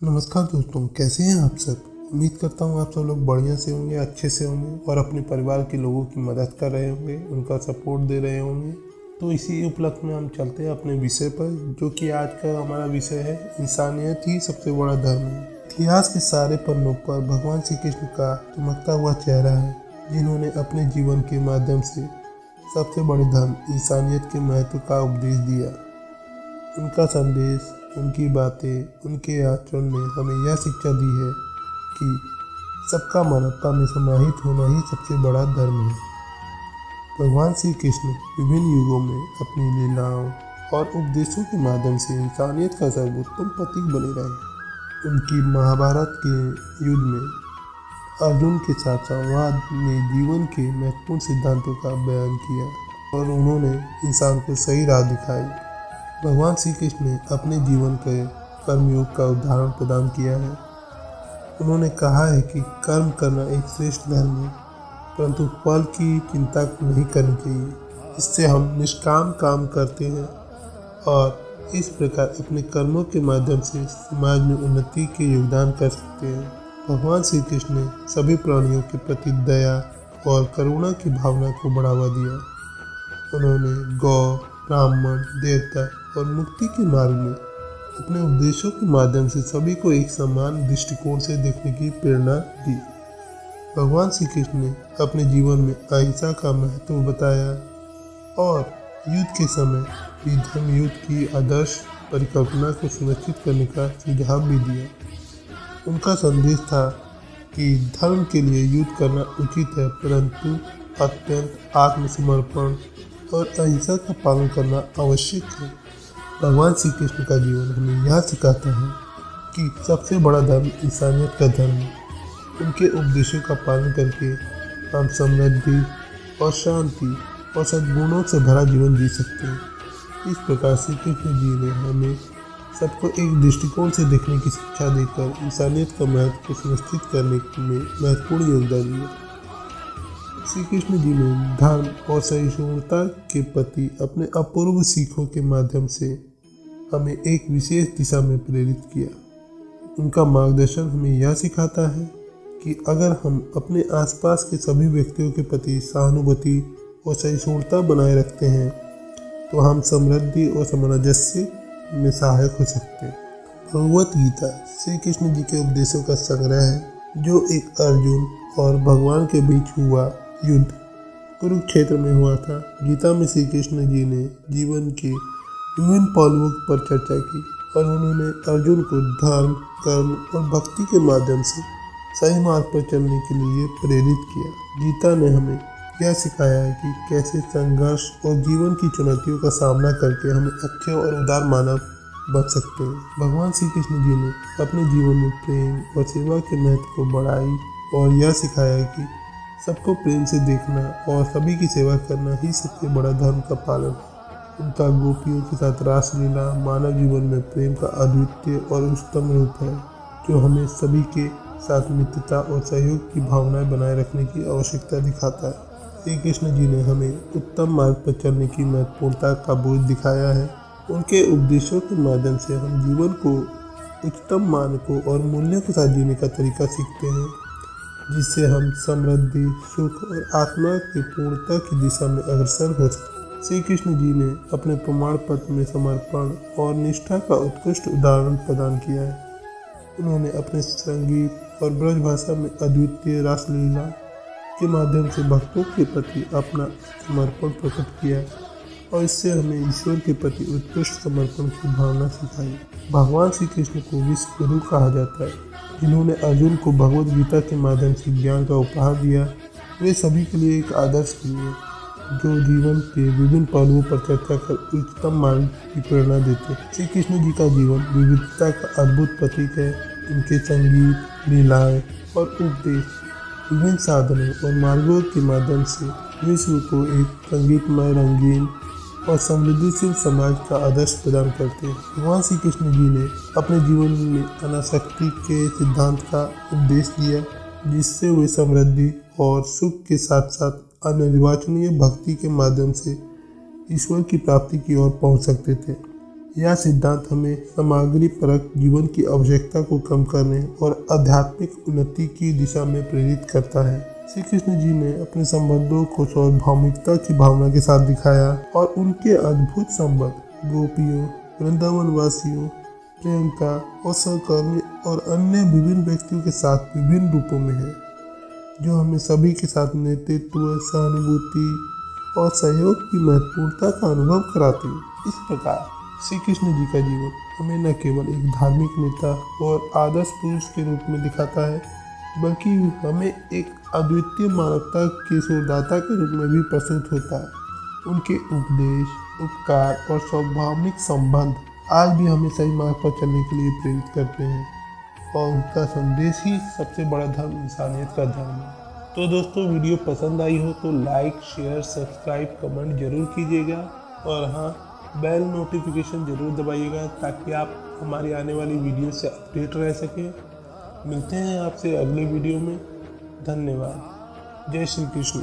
नमस्कार दोस्तों, कैसे हैं आप सब। उम्मीद करता हूँ आप सब लोग बढ़िया से होंगे, अच्छे से होंगे और अपने परिवार के लोगों की मदद कर रहे होंगे, उनका सपोर्ट दे रहे होंगे। तो इसी उपलक्ष्य में हम चलते हैं अपने विषय पर, जो कि आज का हमारा विषय है इंसानियत ही सबसे बड़ा धर्म है। इतिहास के सारे पन्नों पर भगवान श्री कृष्ण का चमकता हुआ चेहरा है, जिन्होंने अपने जीवन के माध्यम से सबसे बड़े धर्म इंसानियत के महत्व का उपदेश दिया। उनका संदेश, उनकी बातें, उनके आचरण ने हमें यह शिक्षा दी है कि सबका मानवता में समाहित होना ही सबसे बड़ा धर्म है। भगवान श्री कृष्ण विभिन्न युगों में अपनी लीलाओं और उपदेशों के माध्यम से इंसानियत का सर्वोत्तम प्रतीक बने रहे। उनकी महाभारत के युद्ध में अर्जुन के साथ संवाद ने जीवन के महत्वपूर्ण सिद्धांतों का बयान किया और उन्होंने इंसान को सही राह दिखाई। भगवान श्री कृष्ण ने अपने जीवन के कर्मयोग का उदाहरण प्रदान किया है। उन्होंने कहा है कि कर्म करना एक श्रेष्ठ धर्म है, परंतु फल की चिंता नहीं करनी चाहिए। इससे हम निष्काम काम करते हैं और इस प्रकार अपने कर्मों के माध्यम से समाज में उन्नति के योगदान कर सकते हैं। भगवान श्री कृष्ण ने सभी प्राणियों के प्रति दया और करुणा की भावना को बढ़ावा दिया। उन्होंने गौ, ब्राह्मण, देवता और मुक्ति के मार्ग में अपने उपदेशों के माध्यम से सभी को एक समान दृष्टिकोण से देखने की प्रेरणा दी। भगवान श्री कृष्ण ने अपने जीवन में अहिंसा का महत्व बताया और युद्ध के समय भी धर्म युद्ध की आदर्श परिकल्पना को सुनिश्चित करने का सुझाव भी दिया। उनका संदेश था कि धर्म के लिए युद्ध करना उचित है, परंतु अत्यंत आत्मसमर्पण और अहिंसा का पालन करना आवश्यक है। भगवान श्री कृष्ण का जीवन हमें यह सिखाता है कि सबसे बड़ा धर्म इंसानियत का धर्म है। उनके उपदेशों का पालन करके हम समृद्धि और शांति और सद्गुणों से भरा जीवन जी सकते हैं। इस प्रकार श्री कृष्ण जी ने हमें सबको एक दृष्टिकोण से देखने की शिक्षा देकर इंसानियत का महत्व को सुनिश्चित करने में महत्वपूर्ण योगदान दिया। श्री कृष्ण जी ने धर्म और सहिष्णुता के प्रति अपने अपूर्व सीखों के माध्यम से हमें एक विशेष दिशा में प्रेरित किया। उनका मार्गदर्शन हमें यह सिखाता है कि अगर हम अपने आसपास के सभी व्यक्तियों के प्रति सहानुभूति और सहिष्णुता बनाए रखते हैं, तो हम समृद्धि और सामंजस्य में सहायक हो सकते हैं। भगवत गीता श्री कृष्ण जी के उपदेशों का संग्रह है, जो एक अर्जुन और भगवान के बीच हुआ युद्ध कुरुक्षेत्र में हुआ था। गीता में श्री कृष्ण जी ने जीवन के विभिन्न पहलुओं पर चर्चा की और उन्होंने अर्जुन को धर्म, कर्म और भक्ति के माध्यम से सही मार्ग पर चलने के लिए प्रेरित किया। गीता ने हमें यह सिखाया है कि कैसे संघर्ष और जीवन की चुनौतियों का सामना करके हमें अच्छे और उदार मानव बन सकते हैं। भगवान श्री कृष्ण जी ने अपने जीवन में प्रेम और सेवा के महत्व को बढ़ाई और यह सिखाया कि सबको प्रेम से देखना और सभी की सेवा करना ही सबसे बड़ा धर्म का पालन है। उनका गोपियों के साथ रासलीला मानव जीवन में प्रेम का अद्वितीय और उच्चतम रूप है, जो हमें सभी के साथ मित्रता और सहयोग की भावनाएं बनाए रखने की आवश्यकता दिखाता है। श्री कृष्ण जी ने हमें उत्तम मार्ग पर चलने की महत्वपूर्णता का बोध दिखाया है। उनके उपदेशों के माध्यम से हम जीवन को उच्चतम मानकों और मूल्यों के साथ जीने का तरीका सीखते हैं, जिससे हम समृद्धि, सुख और आत्मा की पूर्णता की दिशा में अग्रसर हो सकते हैं। श्री कृष्ण जी ने अपने प्रमाण पत्र में समर्पण और निष्ठा का उत्कृष्ट उदाहरण प्रदान किया है। उन्होंने अपने संगीत और ब्रज भाषा में अद्वितीय रासलीला के माध्यम से भक्तों के प्रति अपना समर्पण प्रकट किया और इससे हमें ईश्वर के प्रति उत्कृष्ट समर्पण की भावना सिखाई। भगवान श्री कृष्ण को विश्व गुरु कहा जाता है, जिन्होंने अर्जुन को भगवद गीता के माध्यम से ज्ञान का उपहार दिया। वे सभी के लिए एक आदर्श लिए, जो जीवन के विभिन्न पहलुओं पर चर्चा कर उच्चतम मार्ग की प्रेरणा देते हैं। श्री कृष्ण जी का जीवन विविधता का अद्भुत प्रतीक है। उनके संगीत, लीलाएं और उपदेश विभिन्न साधनों और मार्गों के माध्यम से विश्व को एक संगीतमय, रंगीन और समृद्धिशील समाज का आदर्श प्रदान करते हैं। भगवान श्री कृष्ण जी ने अपने जीवन में अनासक्ति के सिद्धांत का उपदेश दिया, जिससे वे समृद्धि और सुख के साथ साथ अनिर्वचनीय भक्ति के माध्यम से ईश्वर की प्राप्ति की ओर पहुंच सकते थे। यह सिद्धांत हमें सामग्री परक जीवन की आवश्यकता को कम करने और आध्यात्मिक उन्नति की दिशा में प्रेरित करता है। श्री कृष्ण जी ने अपने संबंधों को सार्वभौमिकता की भावना के साथ दिखाया और उनके अद्भुत संबंध गोपियों, वृंदावन वासियों, प्रियंका और सहकर्मी और अन्य विभिन्न व्यक्तियों के साथ विभिन्न रूपों में है, जो हमें सभी के साथ नेतृत्व, सहानुभूति और सहयोग की महत्वपूर्णता का अनुभव कराती है। इस प्रकार श्री कृष्ण जी का जीवन हमें न केवल एक धार्मिक नेता और आदर्श पुरुष के रूप में दिखाता है, बल्कि हमें एक अद्वितीय मानवता के सुरदाता के रूप में भी प्रस्तुत होता है। उनके उपदेश, उपकार और स्वाभाविक संबंध आज भी हमें सही मार्ग पर चलने के लिए प्रेरित करते हैं और उनका संदेश ही सबसे बड़ा धर्म इंसानियत का धर्म है। तो दोस्तों, वीडियो पसंद आई हो तो लाइक, शेयर, सब्सक्राइब, कमेंट जरूर कीजिएगा और हाँ, बेल नोटिफिकेशन जरूर दबाइएगा ताकि आप हमारी आने वाली वीडियो से अपडेट रह सकें। मिलते हैं आपसे अगले वीडियो में। धन्यवाद। जय श्री कृष्ण।